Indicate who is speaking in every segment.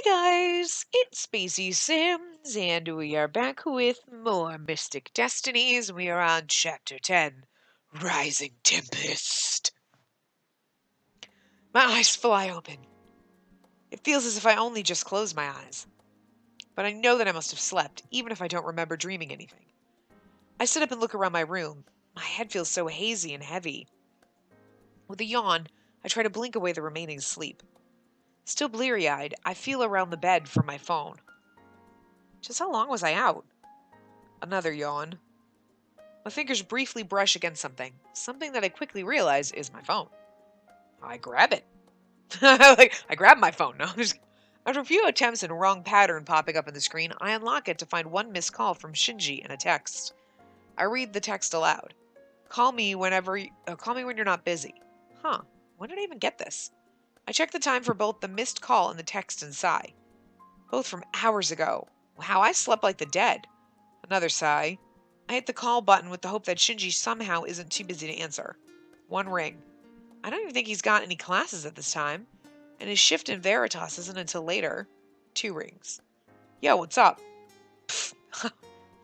Speaker 1: guys, it's Spacey Sims, and we are back with more Mystic Destinies. We are on Chapter 10, Rising Tempest. My eyes fly open. It feels as if I only just closed my eyes. But I know that I must have slept, even if I don't remember dreaming anything. I sit up and look around my room. My head feels so hazy and heavy. With a yawn, I try to blink away the remaining sleep. Still bleary-eyed, I feel around the bed for my phone. Just how long was I out? Another yawn. My fingers briefly brush against something that I quickly realize is my phone. I grab it. I grab my phone. No, after a few attempts and a wrong pattern popping up on the screen, I unlock it to find one missed call from Shinji and a text. I read the text aloud. Call me call me when you're not busy. Huh, when did I even get this? I check the time for both the missed call and the text and sigh. Both from hours ago. Wow, I slept like the dead. Another sigh. I hit the call button with the hope that Shinji somehow isn't too busy to answer. One ring. I don't even think he's got any classes at this time, and his shift in Veritas isn't until later. 2 rings. Yo, what's up? Pfft.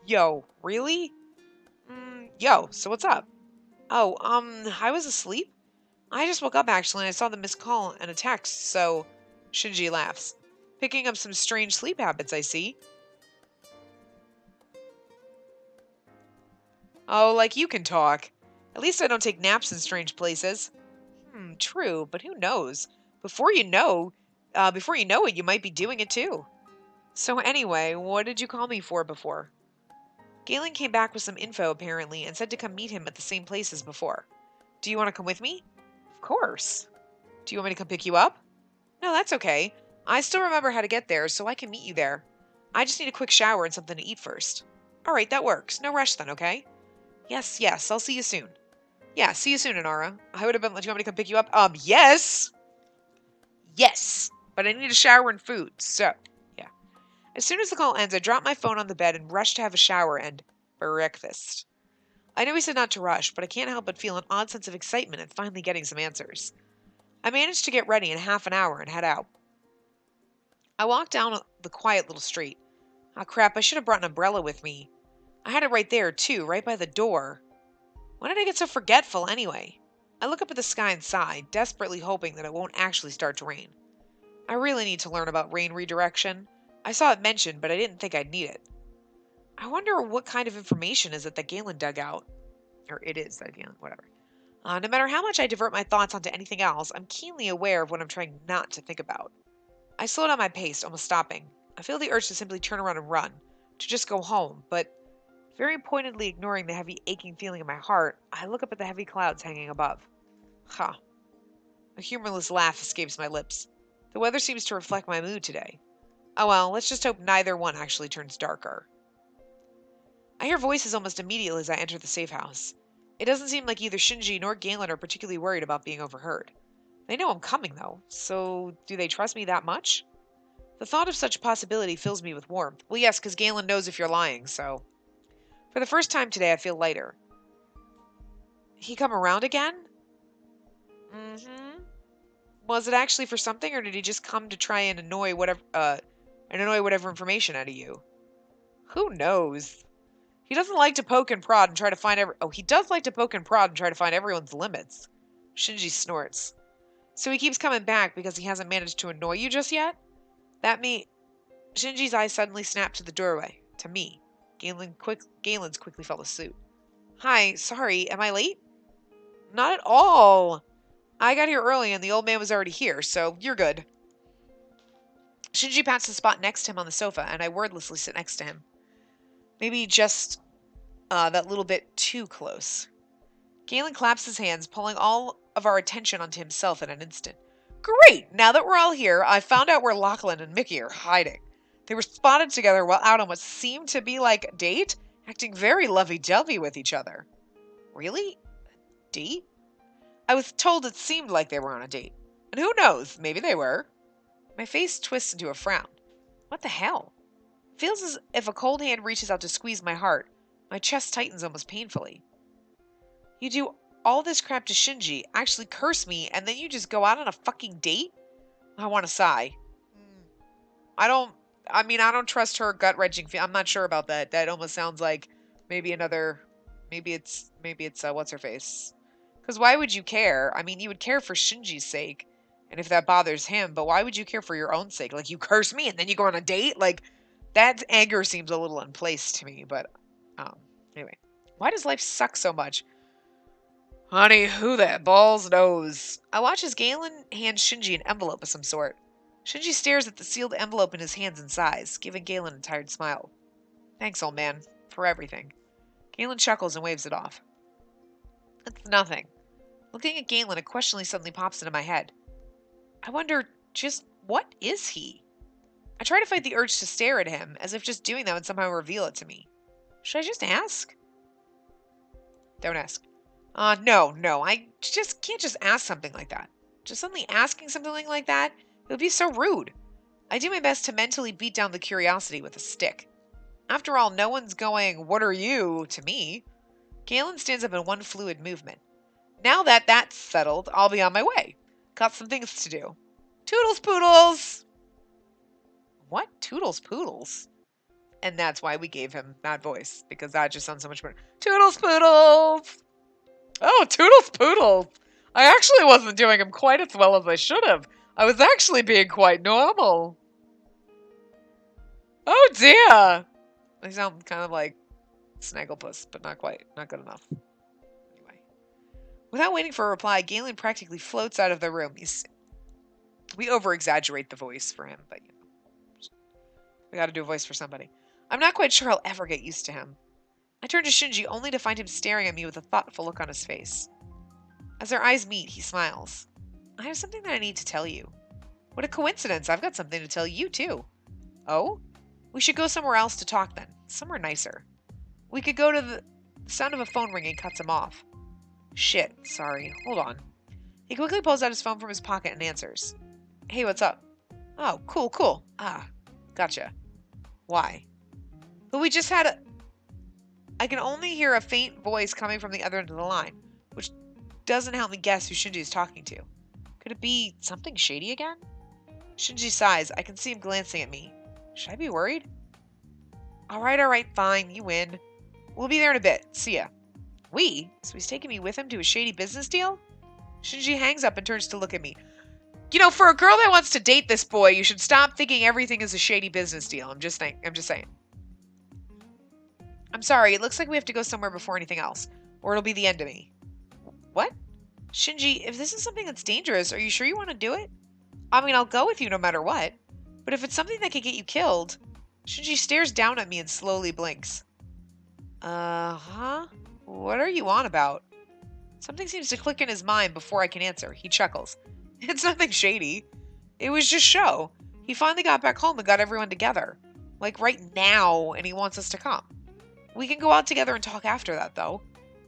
Speaker 1: Yo, really? Yo, so what's up? Oh, I was asleep? I just woke up actually and I saw the missed call and a text, so... Shinji laughs. Picking up some strange sleep habits, I see. Oh, like you can talk. At least I don't take naps in strange places. True, but who knows? Before you know, before you know it, you might be doing it too. So anyway, what did you call me for before? Galen came back with some info apparently and said to come meet him at the same place as before. Do you want to come with me? Of course. Do you want me to come pick you up? No, that's okay. I still remember how to get there, so I can meet you there. I just need a quick shower and something to eat first. All right, that works. No rush then, okay? Yes, I'll see you soon. Yeah, see you soon, Inara. I would have been, do you want me to come pick you up? Yes! Yes! But I need a shower and food, so, yeah. As soon as the call ends, I drop my phone on the bed and rush to have a shower and breakfast. I know he said not to rush, but I can't help but feel an odd sense of excitement at finally getting some answers. I managed to get ready in half an hour and head out. I walk down the quiet little street. Oh crap, I should have brought an umbrella with me. I had it right there, too, right by the door. When did I get so forgetful, anyway? I look up at the sky and sigh, desperately hoping that it won't actually start to rain. I really need to learn about rain redirection. I saw it mentioned, but I didn't think I'd need it. I wonder what kind of information is it that Galen dug out. Or it is that Galen, whatever. No matter how much I divert my thoughts onto anything else, I'm keenly aware of what I'm trying not to think about. I slow down my pace, almost stopping. I feel the urge to simply turn around and run, to just go home, but very pointedly ignoring the heavy aching feeling in my heart, I look up at the heavy clouds hanging above. Ha. A humorless laugh escapes my lips. The weather seems to reflect my mood today. Oh well, let's just hope neither one actually turns darker. I hear voices almost immediately as I enter the safe house. It doesn't seem like either Shinji nor Galen are particularly worried about being overheard. They know I'm coming, though, so do they trust me that much? The thought of such a possibility fills me with warmth. Well, yes, because Galen knows if you're lying, so... For the first time today, I feel lighter. He come around again? Mm-hmm. Was it actually for something, or did he just come to try and annoy whatever information out of you? Who knows? He doesn't like to poke and prod and try to find he does like to poke and prod and try to find everyone's limits. Shinji snorts. So he keeps coming back because he hasn't managed to annoy you just yet? Shinji's eyes suddenly snap to the doorway. To me. Galen's quickly follows suit. Hi, sorry, am I late? Not at all. I got here early and the old man was already here, so you're good. Shinji pats the spot next to him on the sofa, and I wordlessly sit next to him. Maybe just that little bit too close. Galen claps his hands, pulling all of our attention onto himself in an instant. Great! Now that we're all here, I found out where Lachlan and Mickey are hiding. They were spotted together while out on what seemed to be like a date, acting very lovey-dovey with each other. Really? Date? I was told it seemed like they were on a date. And who knows, maybe they were. My face twists into a frown. What the hell? It feels as if a cold hand reaches out to squeeze my heart. My chest tightens almost painfully. You do all this crap to Shinji, actually curse me, and then you just go out on a fucking date? I want to sigh. I mean, I don't trust her gut-wrenching I'm not sure about that. That almost sounds like maybe another, maybe it's, what's her face? Because why would you care? I mean, you would care for Shinji's sake, and if that bothers him, but why would you care for your own sake? Like, you curse me and then you go on a date? Like, that anger seems a little unplaced to me, but, um, anyway. Why does life suck so much? Honey, who that balls knows? I watch as Galen hands Shinji an envelope of some sort. Shinji stares at the sealed envelope in his hands and sighs, giving Galen a tired smile. Thanks, old man, for everything. Galen chuckles and waves it off. It's nothing. Looking at Galen, a question suddenly pops into my head. I wonder, just what is he? I try to fight the urge to stare at him, as if just doing that would somehow reveal it to me. Should I just ask? Don't ask. No, I just can't just ask something like that. Just suddenly asking something like that, it would be so rude. I do my best to mentally beat down the curiosity with a stick. After all, no one's going, "What are you?" to me. Galen stands up in one fluid movement. Now that that's settled, I'll be on my way. Got some things to do. Toodles poodles! What? Toodles poodles? And that's why we gave him that voice, because that just sounds so much better. Toodles poodles! Oh, Toodles Poodles! I actually wasn't doing him quite as well as I should have. I was actually being quite normal. Oh dear! I sound kind of like Snagglepuss, but not quite. Not good enough. Anyway. Without waiting for a reply, Galen practically floats out of the room. We over-exaggerate the voice for him, but you know. We gotta do a voice for somebody. I'm not quite sure I'll ever get used to him. I turn to Shinji only to find him staring at me with a thoughtful look on his face. As our eyes meet, he smiles. I have something that I need to tell you. What a coincidence. I've got something to tell you, too. Oh? We should go somewhere else to talk then. Somewhere nicer. We could go to the sound of a phone ringing cuts him off. Shit. Sorry. Hold on. He quickly pulls out his phone from his pocket and answers. Hey, what's up? Oh, cool. Ah, gotcha. Why? But we just had a... I can only hear a faint voice coming from the other end of the line, which doesn't help me guess who Shinji is talking to. Could it be something shady again? Shinji sighs. I can see him glancing at me. Should I be worried? Alright, fine. You win. We'll be there in a bit. See ya. We? So he's taking me with him to a shady business deal? Shinji hangs up and turns to look at me. You know, for a girl that wants to date this boy, you should stop thinking everything is a shady business deal. I'm just saying. I'm sorry, it looks like we have to go somewhere before anything else, or it'll be the end of me. What? Shinji, if this is something that's dangerous, are you sure you want to do it? I mean, I'll go with you no matter what, but if it's something that could get you killed... Shinji stares down at me and slowly blinks. Uh-huh? What are you on about? Something seems to click in his mind before I can answer. He chuckles. It's nothing shady. It was just show. He finally got back home and got everyone together. Like right now, and he wants us to come. We can go out together and talk after that, though.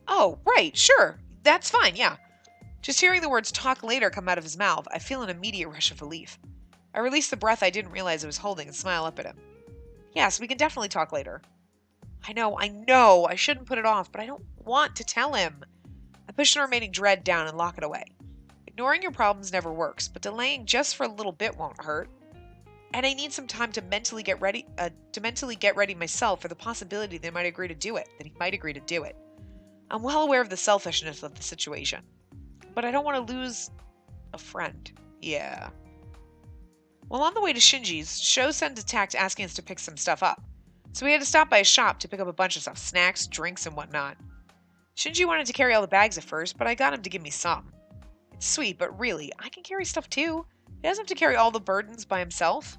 Speaker 1: Oh, right, sure. That's fine, yeah. Just hearing the words talk later come out of his mouth, I feel an immediate rush of relief. I release the breath I didn't realize I was holding and smile up at him. Yes, we can definitely talk later. I know, I shouldn't put it off, but I don't want to tell him. I push the remaining dread down and lock it away. Ignoring your problems never works, but delaying just for a little bit won't hurt. And I need some time to mentally get ready myself for the possibility that he might agree to do it. I'm well aware of the selfishness of the situation, but I don't want to lose a friend. Yeah. While on the way to Shinji's, Sho sent a text asking us to pick some stuff up. So we had to stop by a shop to pick up a bunch of stuff, snacks, drinks, and whatnot. Shinji wanted to carry all the bags at first, but I got him to give me some. It's sweet, but really, I can carry stuff too. He doesn't have to carry all the burdens by himself.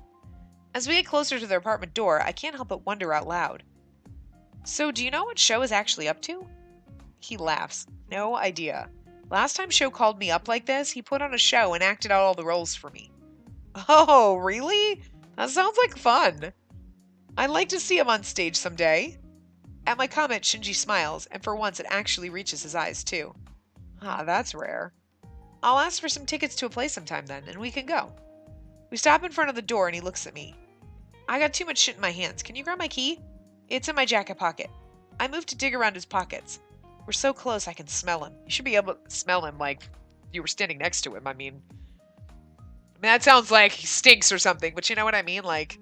Speaker 1: As we get closer to their apartment door, I can't help but wonder out loud. So, do you know what Sho is actually up to? He laughs. No idea. Last time Sho called me up like this, he put on a show and acted out all the roles for me. Oh, really? That sounds like fun. I'd like to see him on stage someday. At my comment, Shinji smiles, and for once it actually reaches his eyes too. Ah, that's rare. I'll ask for some tickets to a play sometime then, and we can go. We stop in front of the door and he looks at me. I got too much shit in my hands. Can you grab my key? It's in my jacket pocket. I move to dig around his pockets. We're so close I can smell him. You should be able to smell him like you were standing next to him, I mean. mean, that sounds like he stinks or something, but you know what I mean? Like,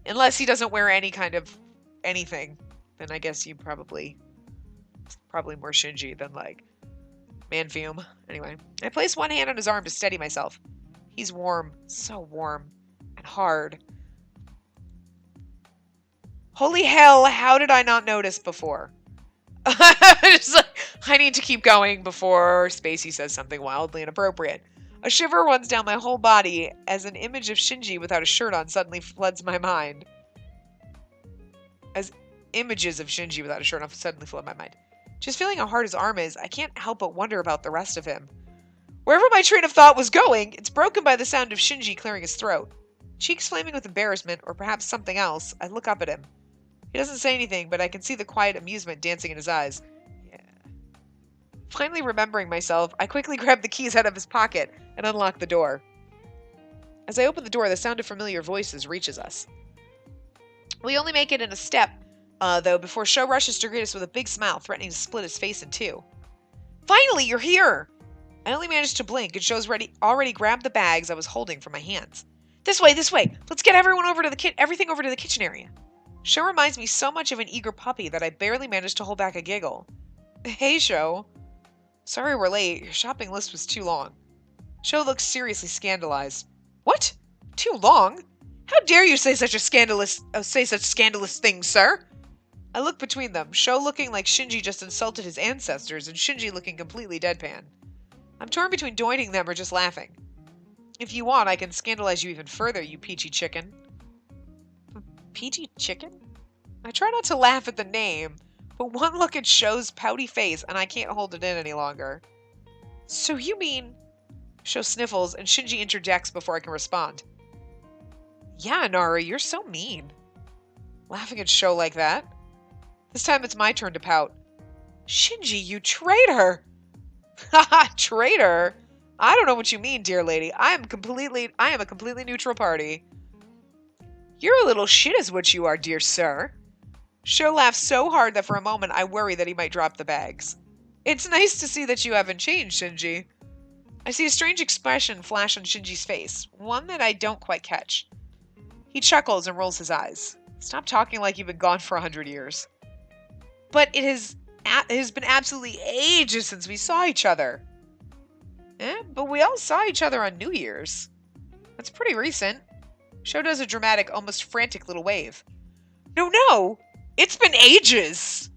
Speaker 1: unless he doesn't wear any kind of anything, then I guess you probably more Shinji than like man fume. Anyway, I place one hand on his arm to steady myself. He's warm, so warm and hard. Holy hell, how did I not notice before? Just like, I need to keep going before Spacey says something wildly inappropriate. A shiver runs down my whole body as an image of Shinji without a shirt on suddenly floods my mind. As images of Shinji without a shirt on suddenly flood my mind. Just feeling how hard his arm is, I can't help but wonder about the rest of him. Wherever my train of thought was going, it's broken by the sound of Shinji clearing his throat. Cheeks flaming with embarrassment, or perhaps something else, I look up at him. He doesn't say anything, but I can see the quiet amusement dancing in his eyes. Yeah. Finally remembering myself, I quickly grab the keys out of his pocket and unlock the door. As I open the door, the sound of familiar voices reaches us. We only make it in a step, though, before Sho rushes to greet us with a big smile, threatening to split his face in two. Finally, you're here! I only managed to blink, and Sho's already grabbed the bags I was holding from my hands. This way! Let's get everyone everything over to the kitchen area. Sho reminds me so much of an eager puppy that I barely managed to hold back a giggle. Hey, Sho. Sorry we're late. Your shopping list was too long. Sho looks seriously scandalized. What? Too long? How dare you say such scandalous things, sir? I look between them, Sho looking like Shinji just insulted his ancestors, and Shinji looking completely deadpan. I'm torn between joining them or just laughing. If you want, I can scandalize you even further, you peachy chicken. Peachy chicken? I try not to laugh at the name, but one look at Sho's pouty face and I can't hold it in any longer. So you mean... Sho sniffles and Shinji interjects before I can respond. Yeah, Nari, you're so mean. Laughing at Sho like that? This time it's my turn to pout. Shinji, you traitor! Haha, traitor? I don't know what you mean, dear lady. I am a completely neutral party. You're a little shit is what you are, dear sir. Sho laughs so hard that for a moment I worry that he might drop the bags. It's nice to see that you haven't changed, Shinji. I see a strange expression flash on Shinji's face, one that I don't quite catch. He chuckles and rolls his eyes. Stop talking like you've been gone for 100 years. But it has been absolutely ages since we saw each other. But we all saw each other on New Year's. That's pretty recent. Sho does a dramatic, almost frantic little wave. No! It's been ages!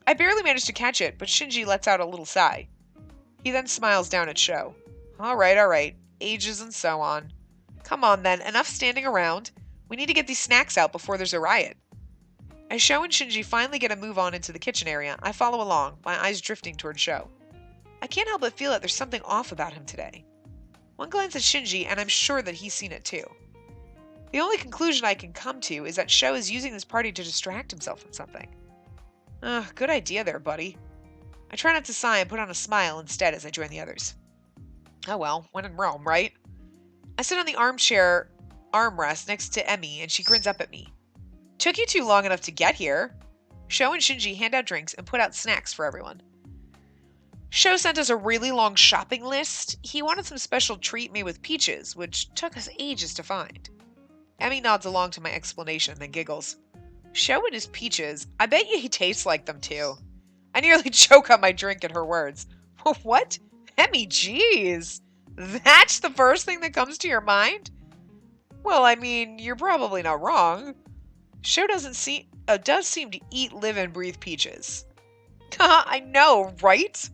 Speaker 1: I barely managed to catch it, but Shinji lets out a little sigh. He then smiles down at Sho. Alright. Ages and so on. Come on then, enough standing around. We need to get these snacks out before there's a riot. As Sho and Shinji finally get a move on into the kitchen area, I follow along, my eyes drifting toward Sho. I can't help but feel that there's something off about him today. One glance at Shinji, and I'm sure that he's seen it too. The only conclusion I can come to is that Sho is using this party to distract himself from something. Good idea there, buddy. I try not to sigh and put on a smile instead as I join the others. Oh well, when in Rome, right? I sit on the armrest next to Emmy, and she grins up at me. Took you too long enough to get here. Sho and Shinji hand out drinks and put out snacks for everyone. Sho sent us a really long shopping list. He wanted some special treat made with peaches, which took us ages to find. Emmy nods along to my explanation and then giggles. Sho and his peaches. I bet you he tastes like them too. I nearly choke on my drink at her words. What? Emmy, jeez. That's the first thing that comes to your mind? Well, I mean, you're probably not wrong. Sho does seem to eat, live, and breathe peaches. I know, right?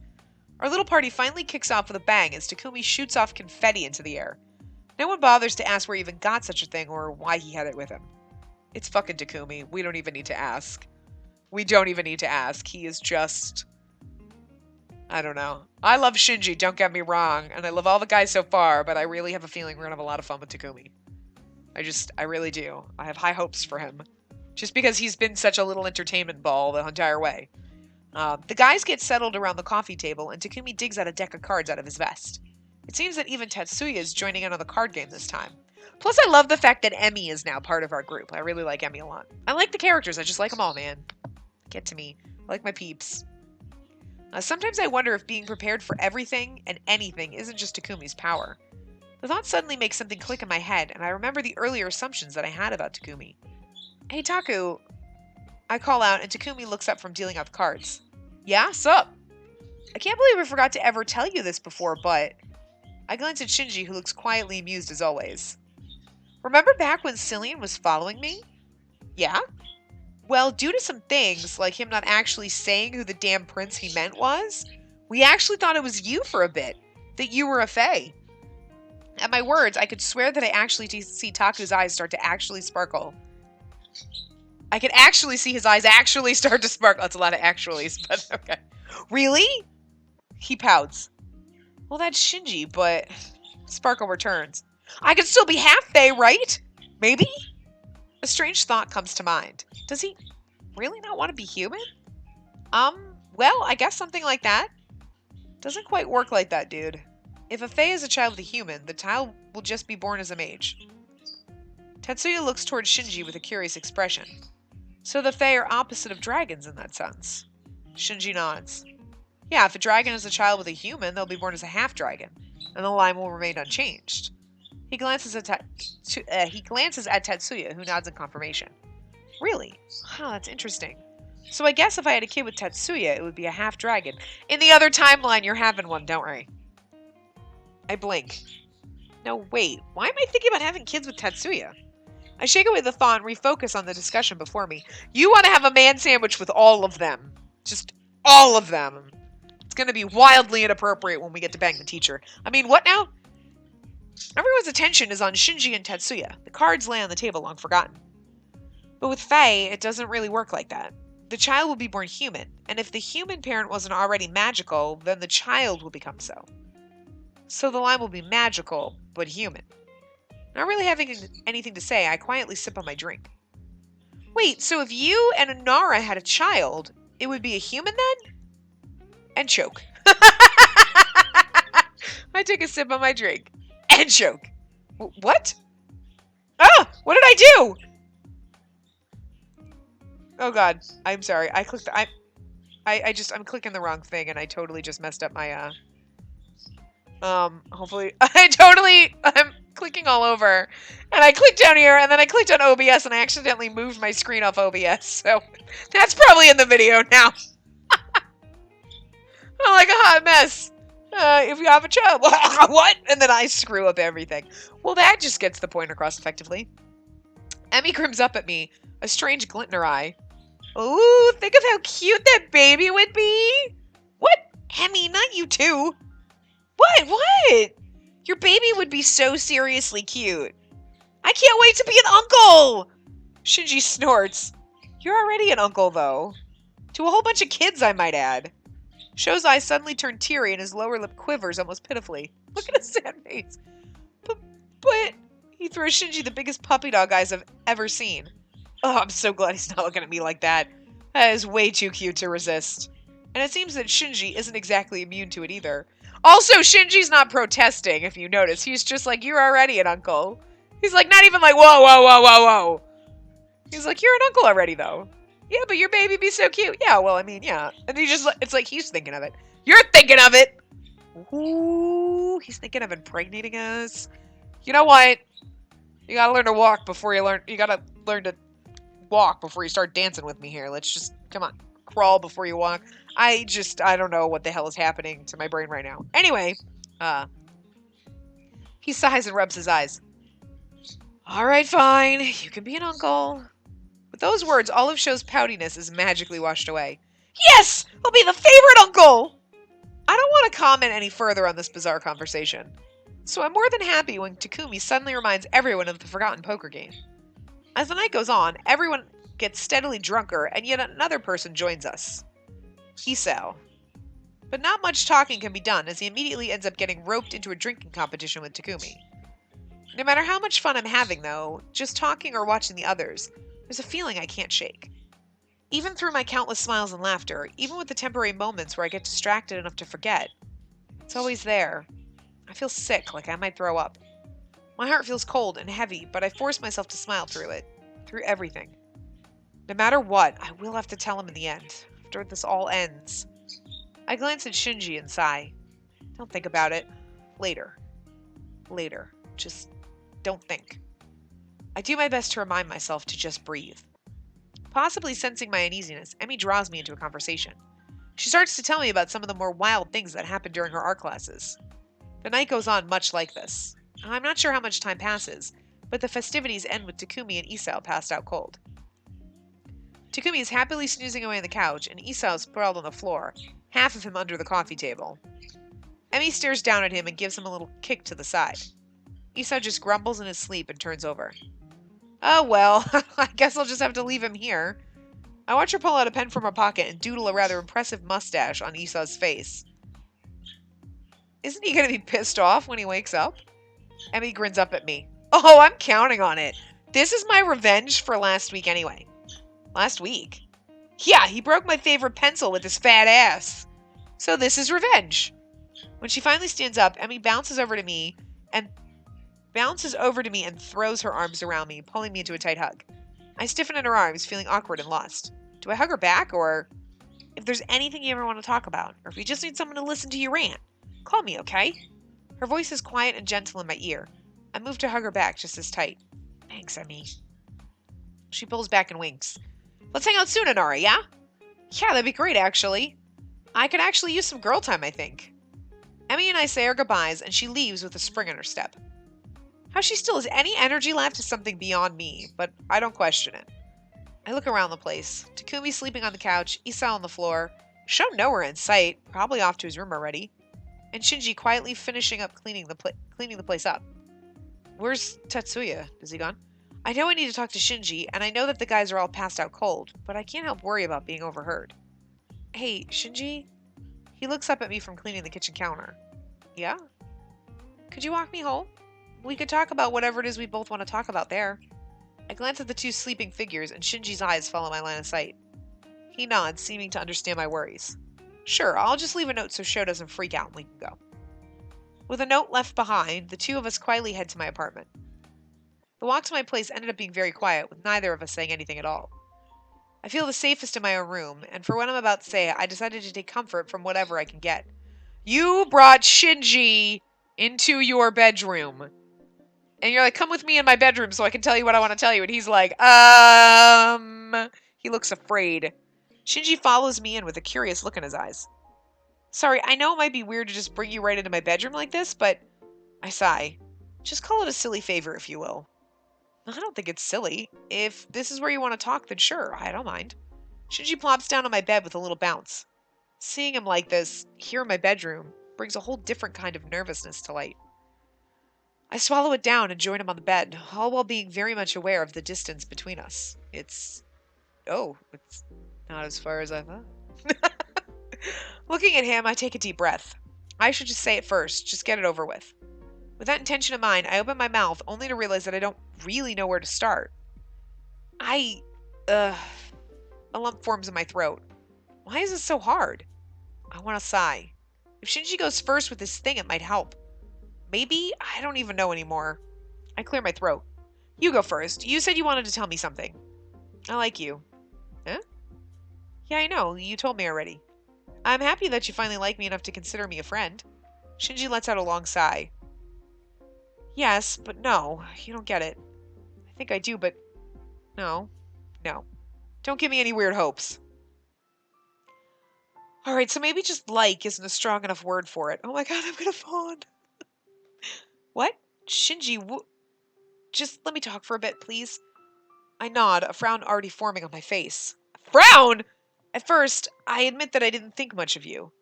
Speaker 1: Our little party finally kicks off with a bang as Takumi shoots off confetti into the air. No one bothers to ask where he even got such a thing or why he had it with him. It's fucking Takumi. We don't even need to ask. He is just... I don't know. I love Shinji, don't get me wrong, and I love all the guys so far, but I really have a feeling we're gonna have a lot of fun with Takumi. I really do. I have high hopes for him. Just because he's been such a little entertainment ball the entire way. The guys get settled around the coffee table, and Takumi digs out a deck of cards out of his vest. It seems that even Tetsuya is joining in on the card game this time. Plus, I love the fact that Emmy is now part of our group. I really like Emmy a lot. I like the characters. I just like them all, man. Get to me. I like my peeps. Sometimes I wonder if being prepared for everything and anything isn't just Takumi's power. The thought suddenly makes something click in my head, and I remember the earlier assumptions that I had about Takumi. Hey, Taku, I call out, and Takumi looks up from dealing out the cards. Yeah, sup? I can't believe I forgot to ever tell you this before, but... I glance at Shinji, who looks quietly amused as always. Remember back when Cillian was following me? Yeah? Well, due to some things, like him not actually saying who the damn prince he meant was, we actually thought it was you for a bit, that you were a fae. At my words, I could swear that I actually see Taku's eyes start to actually sparkle. I could actually see his eyes actually start to sparkle. That's a lot of actuallys, but okay. Really? He pouts. Well, that's Shinji, but... Sparkle returns. I could still be half fae, right? Maybe? A strange thought comes to mind. Does he really not want to be human? Well, I guess something like that. Doesn't quite work like that, dude. If a fae is a child of a human, the child will just be born as a mage. Tetsuya looks towards Shinji with a curious expression. So the fae are opposite of dragons in that sense. Shinji nods. Yeah, if a dragon is a child with a human, they'll be born as a half-dragon, and the line will remain unchanged. He glances at Tetsuya, who nods in confirmation. Really? Huh, that's interesting. So I guess if I had a kid with Tetsuya, it would be a half-dragon. In the other timeline, you're having one, don't worry. I blink. No, wait. Why am I thinking about having kids with Tetsuya? I shake away the thought and refocus on the discussion before me. You want to have a man sandwich with all of them. Just all of them. It's going to be wildly inappropriate when we get to bang the teacher. I mean, what now? Everyone's attention is on Shinji and Tetsuya. The cards lay on the table long forgotten. But with fae, it doesn't really work like that. The child will be born human, and if the human parent wasn't already magical, then the child will become so. So the line will be magical, but human. Not really having anything to say, I quietly sip on my drink. Wait, so if you and Inara had a child, it would be a human then? And choke. I take a sip on my drink. And choke. What? Ah! What did I do? Oh god. I'm sorry. I clicked... I'm clicking the wrong thing and I totally just messed up my, hopefully... I'm clicking all over. And I clicked down here and then I clicked on OBS and I accidentally moved my screen off OBS. So, that's probably in the video now. I'm like a hot mess. If you have a child, what? And then I screw up everything. Well, that just gets the point across effectively. Emmy crims up at me, a strange glint in her eye. Ooh, think of how cute that baby would be. What? Emmy, not you too. What? Your baby would be so seriously cute. I can't wait to be an uncle. Shinji snorts. You're already an uncle, though. To a whole bunch of kids, I might add. Sho's eyes suddenly turn teary and his lower lip quivers almost pitifully. Look at his sad face. But, he throws Shinji the biggest puppy dog eyes I've ever seen. Oh, I'm so glad he's not looking at me like that. That is way too cute to resist. And it seems that Shinji isn't exactly immune to it either. Also, Shinji's not protesting, if you notice. He's just like, you're already an uncle. He's like, not even like, whoa. He's like, you're an uncle already, though. Yeah, but your baby be so cute. Yeah, well, I mean, yeah. And he just, it's like he's thinking of it. You're thinking of it! Ooh, he's thinking of impregnating us. You know what? You gotta learn to walk before you gotta learn to walk before you start dancing with me here. Let's just, come on. Crawl before you walk. I don't know what the hell is happening to my brain right now. Anyway, he sighs and rubs his eyes. Alright, fine. You can be an uncle. With those words, all of Sho's poutiness is magically washed away. Yes! I'll be the favorite uncle! I don't want to comment any further on this bizarre conversation. So I'm more than happy when Takumi suddenly reminds everyone of the forgotten poker game. As the night goes on, everyone gets steadily drunker, and yet another person joins us. Isao. But not much talking can be done, as he immediately ends up getting roped into a drinking competition with Takumi. No matter how much fun I'm having, though, just talking or watching the others, there's a feeling I can't shake. Even through my countless smiles and laughter, even with the temporary moments where I get distracted enough to forget, it's always there. I feel sick, like I might throw up. My heart feels cold and heavy, but I force myself to smile through it. Through everything. No matter what, I will have to tell him in the end. After this all ends. I glance at Shinji and sigh. Don't think about it. Later. Just don't think. I do my best to remind myself to just breathe. Possibly sensing my uneasiness, Emmy draws me into a conversation. She starts to tell me about some of the more wild things that happened during her art classes. The night goes on much like this. I'm not sure how much time passes, but the festivities end with Takumi and Isao passed out cold. Takumi is happily snoozing away on the couch, and Isao is sprawled on the floor, half of him under the coffee table. Emmy stares down at him and gives him a little kick to the side. Isao just grumbles in his sleep and turns over. Oh well, I guess I'll just have to leave him here. I watch her pull out a pen from her pocket and doodle a rather impressive mustache on Isao's face. Isn't he going to be pissed off when he wakes up? Emmy grins up at me. Oh, I'm counting on it. This is my revenge for last week anyway. Last week? Yeah, he broke my favorite pencil with his fat ass. So this is revenge. When she finally stands up, Emmy bounces over to me and throws her arms around me, pulling me into a tight hug. I stiffen in her arms, feeling awkward and lost. Do I hug her back, or if there's anything you ever want to talk about, or if you just need someone to listen to you rant, call me, okay? Her voice is quiet and gentle in my ear. I move to hug her back just as tight. Thanks, Emmy. She pulls back and winks. Let's hang out soon, Inara, yeah? Yeah, that'd be great, actually. I could actually use some girl time, I think. Emmy and I say our goodbyes, and she leaves with a spring in her step. How she still has any energy left is something beyond me, but I don't question it. I look around the place. Takumi sleeping on the couch, Isao on the floor, Sho nowhere in sight, probably off to his room already, and Shinji quietly finishing up cleaning the place up. Where's Tatsuya? Is he gone? I know I need to talk to Shinji, and I know that the guys are all passed out cold, but I can't help worry about being overheard. Hey, Shinji? He looks up at me from cleaning the kitchen counter. Yeah? Could you walk me home? We could talk about whatever it is we both want to talk about there. I glance at the two sleeping figures, and Shinji's eyes follow my line of sight. He nods, seeming to understand my worries. Sure, I'll just leave a note so Sho doesn't freak out and we can go. With a note left behind, the two of us quietly head to my apartment. The walk to my place ended up being very quiet, with neither of us saying anything at all. I feel the safest in my own room, and for what I'm about to say, I decided to take comfort from whatever I can get. You brought Shinji into your bedroom. And you're like, come with me in my bedroom so I can tell you what I want to tell you. And he's like, He looks afraid. Shinji follows me in with a curious look in his eyes. Sorry, I know it might be weird to just bring you right into my bedroom like this, but I sigh. Just call it a silly favor, if you will. I don't think it's silly. If this is where you want to talk, then sure, I don't mind. Shinji plops down on my bed with a little bounce. Seeing him like this, here in my bedroom, brings a whole different kind of nervousness to light. I swallow it down and join him on the bed, all while being very much aware of the distance between us. It's not as far as I thought. Looking at him, I take a deep breath. I should just say it first, just get it over with. With that intention in mind, I open my mouth only to realize that I don't really know where to start. A lump forms in my throat. Why is this so hard? I want to sigh. If Shinji goes first with this thing, it might help. Maybe? I don't even know anymore. I clear my throat. You go first. You said you wanted to tell me something. I like you. Huh? Yeah, I know. You told me already. I'm happy that you finally like me enough to consider me a friend. Shinji lets out a long sigh. Yes, but no. You don't get it. I think I do, but no. No. Don't give me any weird hopes. Alright, so maybe just like isn't a strong enough word for it. Oh my god, I'm gonna fawn. What? Shinji, just let me talk for a bit, please. I nod, a frown already forming on my face. A frown? At first, I admit that I didn't think much of you.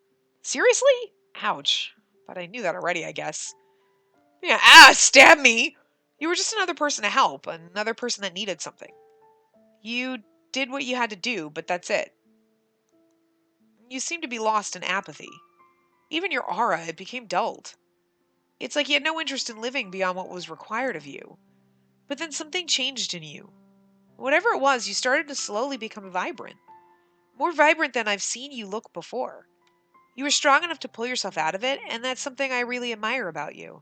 Speaker 1: Seriously? Ouch. But I knew that already, I guess. Yeah, stab me! You were just another person to help, another person that needed something. You did what you had to do, but that's it. You seem to be lost in apathy. Even your aura, it became dulled. It's like you had no interest in living beyond what was required of you. But then something changed in you. Whatever it was, you started to slowly become vibrant. More vibrant than I've seen you look before. You were strong enough to pull yourself out of it, and that's something I really admire about you.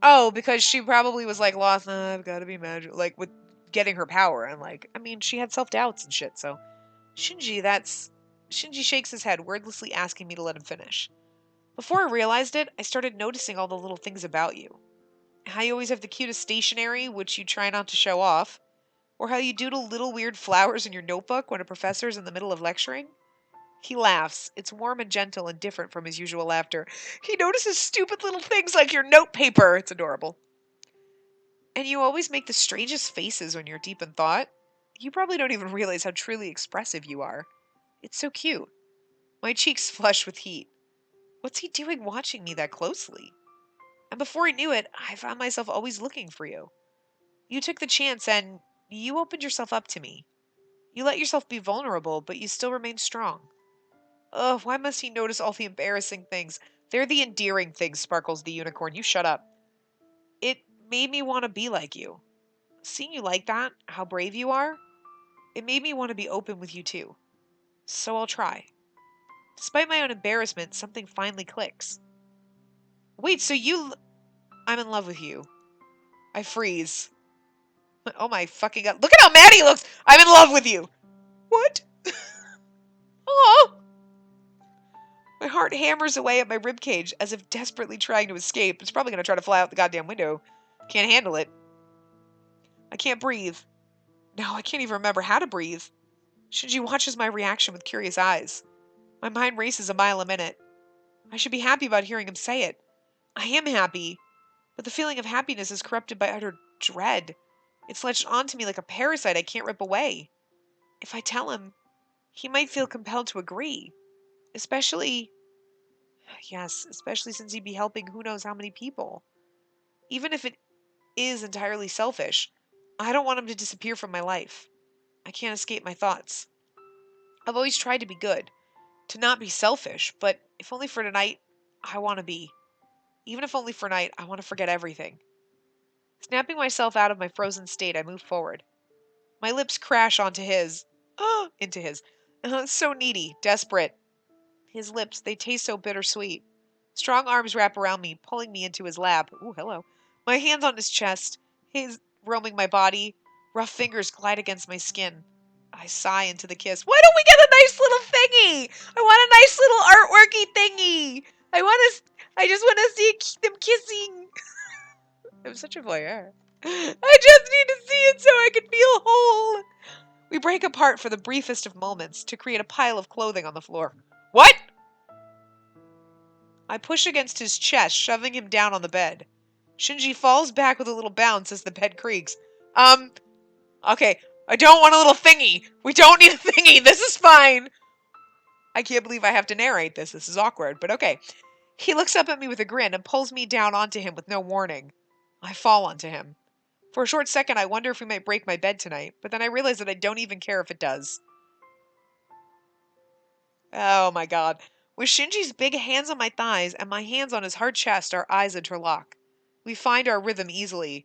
Speaker 1: Oh, because she probably was like lost, I've got to be magic, like with getting her power, and like, I mean, she had self-doubts and shit, so. Shinji shakes his head, wordlessly asking me to let him finish. Before I realized it, I started noticing all the little things about you. how you always have the cutest stationery, which you try not to show off, or how you doodle little weird flowers in your notebook when a professor is in the middle of lecturing. He laughs. It's warm and gentle and different from his usual laughter. He notices stupid little things like your note paper. It's adorable. And you always make the strangest faces when you're deep in thought. You probably don't even realize how truly expressive you are. It's so cute. My cheeks flush with heat. What's he doing watching me that closely? And before I knew it, I found myself always looking for you. You took the chance and you opened yourself up to me. You let yourself be vulnerable, but you still remain strong. Ugh, why must he notice all the embarrassing things? They're the endearing things, Sparkles the unicorn. You shut up. It made me want to be like you. Seeing you like that, how brave you are, it made me want to be open with you too. So I'll try. Despite my own embarrassment, something finally clicks. Wait, so you... I'm in love with you. I freeze. Oh my fucking god. Look at how mad he looks! I'm in love with you! What? Oh! My heart hammers away at my ribcage as if desperately trying to escape. It's probably going to try to fly out the goddamn window. Can't handle it. I can't breathe. No, I can't even remember how to breathe. Shinji watches my reaction with curious eyes. My mind races a mile a minute. I should be happy about hearing him say it. I am happy, but the feeling of happiness is corrupted by utter dread. It's latched onto me like a parasite I can't rip away. If I tell him, he might feel compelled to agree. Especially, yes, especially since he'd be helping who knows how many people. Even if it is entirely selfish, I don't want him to disappear from my life. I can't escape my thoughts. I've always tried to be good, to not be selfish, but if only for tonight, I want to be. Even if only for tonight, I want to forget everything. Snapping myself out of my frozen state, I move forward. My lips crash onto his. Into his. So needy, desperate. His lips, they taste so bittersweet. Strong arms wrap around me, pulling me into his lap. Ooh, hello. My hands on his chest, his roaming my body. Rough fingers glide against my skin. I sigh into the kiss. Why don't we get a nice little thingy? I want a nice little artworky thingy. I just want to see them kissing. I'm such a voyeur. I just need to see it so I can feel whole. We break apart for the briefest of moments to create a pile of clothing on the floor. What? I push against his chest, shoving him down on the bed. Shinji falls back with a little bounce as the bed creaks. Okay, I don't want a little thingy. We don't need a thingy. This is fine. I can't believe I have to narrate this. This is awkward, but okay. He looks up at me with a grin and pulls me down onto him with no warning. I fall onto him. For a short second, I wonder if we might break my bed tonight, but then I realize that I don't even care if it does. Oh my god. With Shinji's big hands on my thighs and my hands on his hard chest, our eyes interlock. We find our rhythm easily.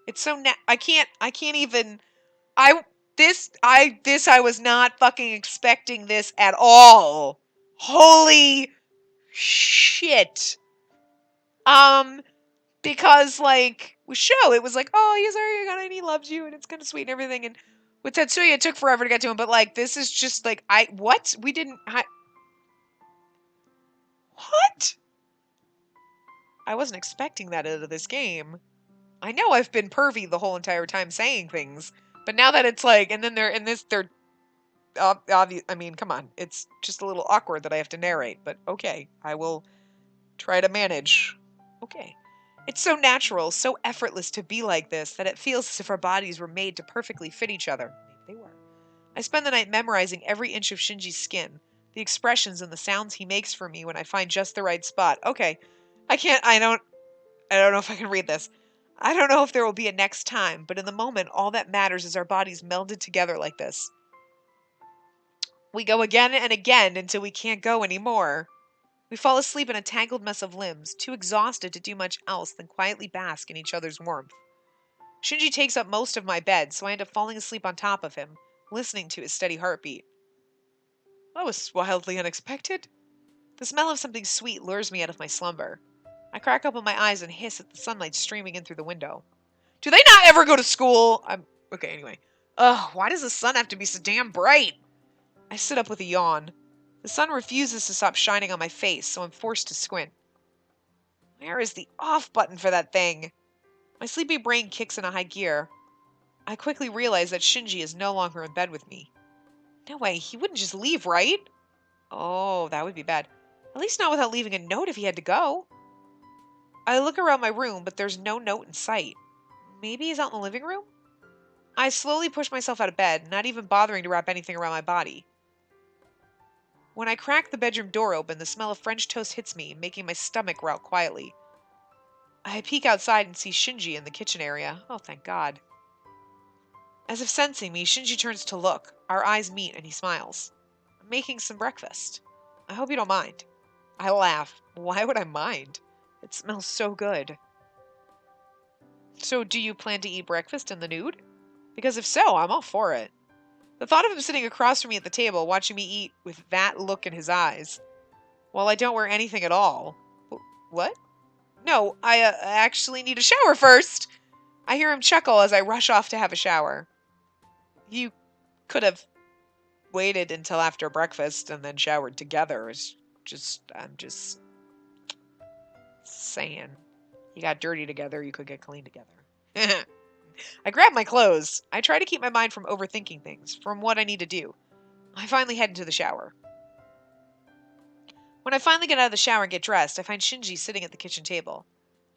Speaker 1: It's so I can't even I was not fucking expecting this at all. Holy shit. Because like with Show, it was like, oh, he's already got and he loves you and it's kind of sweet and everything. And with Tetsuya, it took forever to get to him. But like, this is just like, what? What? I wasn't expecting that out of this game. I know I've been pervy the whole entire time saying things, but now that it's like, and then they're obvious. I mean, come on, it's just a little awkward that I have to narrate, but okay, I will try to manage. Okay. It's so natural, so effortless to be like this that it feels as if our bodies were made to perfectly fit each other. Maybe they were. I spend the night memorizing every inch of Shinji's skin, the expressions and the sounds he makes for me when I find just the right spot. Okay. I don't know if I can read this. I don't know if there will be a next time, but in the moment, all that matters is our bodies melded together like this. We go again and again until we can't go anymore. We fall asleep in a tangled mess of limbs, too exhausted to do much else than quietly bask in each other's warmth. Shinji takes up most of my bed, so I end up falling asleep on top of him, listening to his steady heartbeat. That was wildly unexpected. The smell of something sweet lures me out of my slumber. I crack open my eyes and hiss at the sunlight streaming in through the window. Do they not ever go to school? Okay, anyway. Ugh, why does the sun have to be so damn bright? I sit up with a yawn. The sun refuses to stop shining on my face, so I'm forced to squint. Where is the off button for that thing? My sleepy brain kicks in a high gear. I quickly realize that Shinji is no longer in bed with me. No way, he wouldn't just leave, right? Oh, that would be bad. At least not without leaving a note if he had to go. I look around my room, but there's no note in sight. Maybe he's out in the living room? I slowly push myself out of bed, not even bothering to wrap anything around my body. When I crack the bedroom door open, the smell of French toast hits me, making my stomach growl quietly. I peek outside and see Shinji in the kitchen area. Oh, thank God. As if sensing me, Shinji turns to look. Our eyes meet and he smiles. I'm making some breakfast. I hope you don't mind. I laugh. Why would I mind? It smells so good. So do you plan to eat breakfast in the nude? Because if so, I'm all for it. The thought of him sitting across from me at the table, watching me eat with that look in his eyes, while I don't wear anything at all. What? No, I actually need a shower first. I hear him chuckle as I rush off to have a shower. You could have waited until after breakfast and then showered together. I'm just saying. You got dirty together, you could get clean together. I grab my clothes. I try to keep my mind from overthinking things, from what I need to do. I finally head into the shower. When I finally get out of the shower and get dressed, I find Shinji sitting at the kitchen table.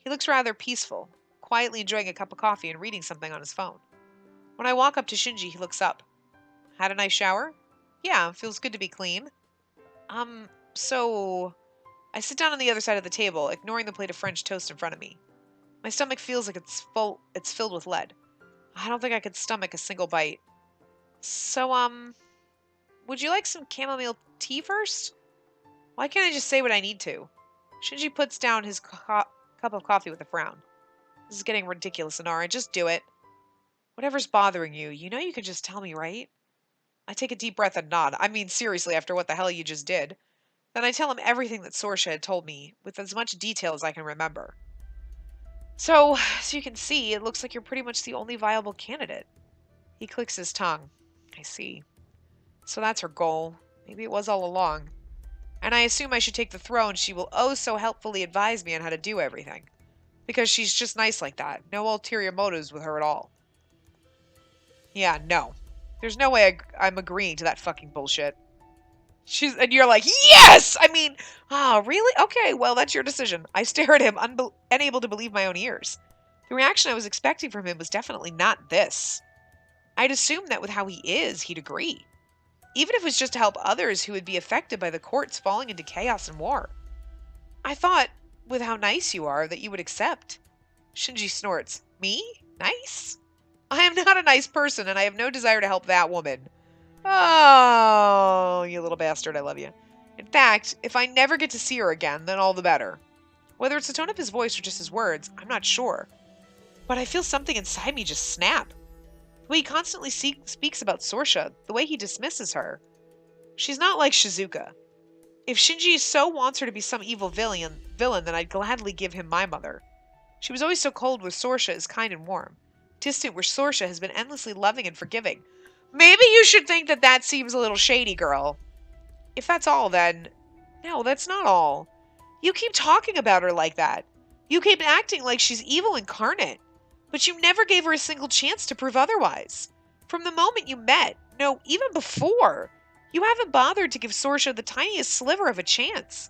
Speaker 1: He looks rather peaceful, quietly enjoying a cup of coffee and reading something on his phone. When I walk up to Shinji, he looks up. Had a nice shower? Yeah, feels good to be clean. So... I sit down on the other side of the table, ignoring the plate of French toast in front of me. My stomach feels like it's filled with lead. I don't think I could stomach a single bite. So, would you like some chamomile tea first? Why can't I just say what I need to? Shinji puts down his cup of coffee with a frown. This is getting ridiculous, Inara. Just do it. Whatever's bothering you, you know you can just tell me, right? I take a deep breath and nod. I mean, seriously, after what the hell you just did. Then I tell him everything that Sorsha had told me, with as much detail as I can remember. So, as you can see, it looks like you're pretty much the only viable candidate. He clicks his tongue. I see. So that's her goal. Maybe it was all along. And I assume I should take the throne. She will oh so helpfully advise me on how to do everything. Because she's just nice like that. No ulterior motives with her at all. Yeah, no. There's no way I'm agreeing to that fucking bullshit. And you're like, yes! I mean, really? Okay, well, that's your decision. I stare at him, unable to believe my own ears. The reaction I was expecting from him was definitely not this. I'd assumed that with how he is, he'd agree. Even if it was just to help others who would be affected by the courts falling into chaos and war. I thought, with how nice you are, that you would accept. Shinji snorts. Me? Nice? I am not a nice person, and I have no desire to help that woman. Oh, you little bastard, I love you. In fact, if I never get to see her again, then all the better. Whether it's the tone of his voice or just his words, I'm not sure. But I feel something inside me just snap. The way he constantly speaks about Sorsha, the way he dismisses her. She's not like Shizuka. If Shinji so wants her to be some evil villain, then I'd gladly give him my mother. She was always so cold where Sorsha is kind and warm. Distant where Sorsha has been endlessly loving and forgiving. Maybe you should think that seems a little shady, girl. If that's all, then... No, that's not all. You keep talking about her like that. You keep acting like she's evil incarnate. But you never gave her a single chance to prove otherwise. From the moment you met, no, even before, you haven't bothered to give Sorsha the tiniest sliver of a chance.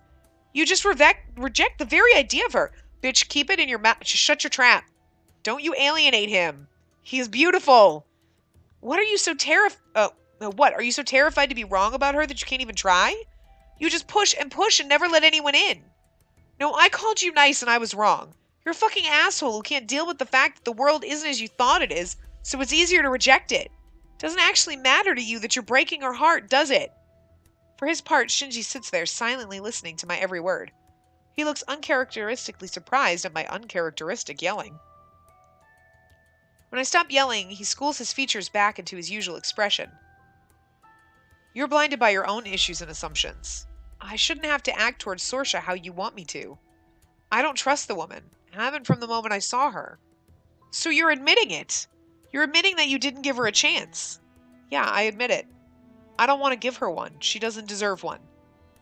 Speaker 1: You just reject the very idea of her. Bitch, keep it in your mouth. Just shut your trap. Don't you alienate him. He is beautiful. What are you so what? Are you so terrified to be wrong about her that you can't even try? You just push and never let anyone in. No, I called you nice and I was wrong. You're a fucking asshole who can't deal with the fact that the world isn't as you thought it is, so it's easier to reject it. Doesn't actually matter to you that you're breaking her heart, does it? For his part, Shinji sits there silently listening to my every word. He looks uncharacteristically surprised at my uncharacteristic yelling. When I stop yelling, he schools his features back into his usual expression. You're blinded by your own issues and assumptions. I shouldn't have to act towards Sorsha how you want me to. I don't trust the woman. Haven't from the moment I saw her. So you're admitting it. You're admitting that you didn't give her a chance. Yeah, I admit it. I don't want to give her one. She doesn't deserve one.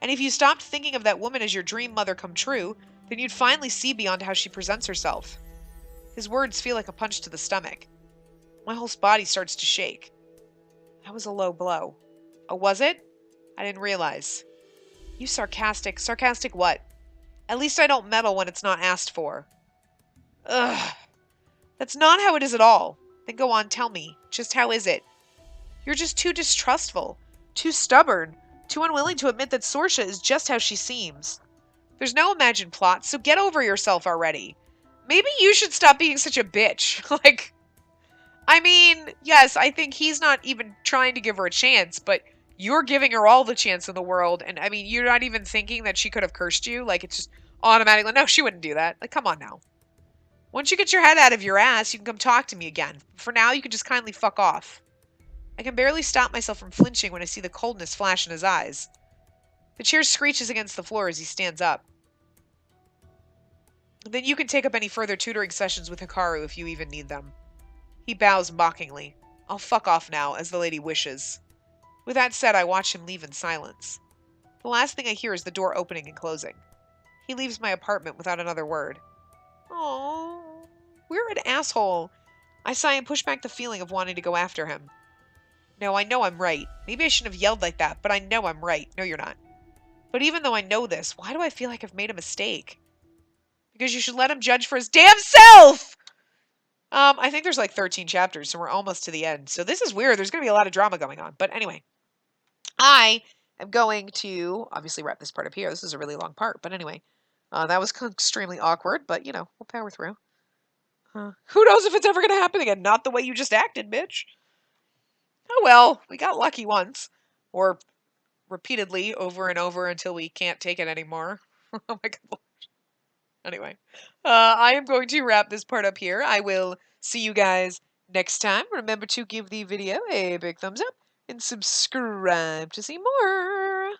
Speaker 1: And if you stopped thinking of that woman as your dream mother come true, then you'd finally see beyond how she presents herself. His words feel like a punch to the stomach. My whole body starts to shake. That was a low blow. Oh, was it? I didn't realize. You sarcastic. Sarcastic what? At least I don't meddle when it's not asked for. Ugh. That's not how it is at all. Then go on, tell me. Just how is it? You're just too distrustful, too stubborn, too unwilling to admit that Sorsha is just how she seems. There's no imagined plot, so get over yourself already. Maybe you should stop being such a bitch. I mean, yes, I think he's not even trying to give her a chance, but you're giving her all the chance in the world, and I mean, you're not even thinking that she could have cursed you. It's just automatically, no, she wouldn't do that. Come on now. Once you get your head out of your ass, you can come talk to me again. For now, you can just kindly fuck off. I can barely stop myself from flinching when I see the coldness flash in his eyes. The chair screeches against the floor as he stands up. Then you can take up any further tutoring sessions with Hikaru if you even need them. He bows mockingly. I'll fuck off now, as the lady wishes. With that said, I watch him leave in silence. The last thing I hear is the door opening and closing. He leaves my apartment without another word. Oh, we're an asshole. I sigh and push back the feeling of wanting to go after him. No, I know I'm right. Maybe I shouldn't have yelled like that, but I know I'm right. No, you're not. But even though I know this, why do I feel like I've made a mistake? Because you should let him judge for his damn self! I think there's 13 chapters, so we're almost to the end. So this is weird. There's going to be a lot of drama going on. But anyway, I am going to obviously wrap this part up here. This is a really long part. But anyway, that was extremely awkward. But, we'll power through. Who knows if it's ever going to happen again? Not the way you just acted, bitch. Oh well, we got lucky once. Or repeatedly over and over until we can't take it anymore. Oh my god. Anyway, I am going to wrap this part up here. I will see you guys next time. Remember to give the video a big thumbs up and subscribe to see more.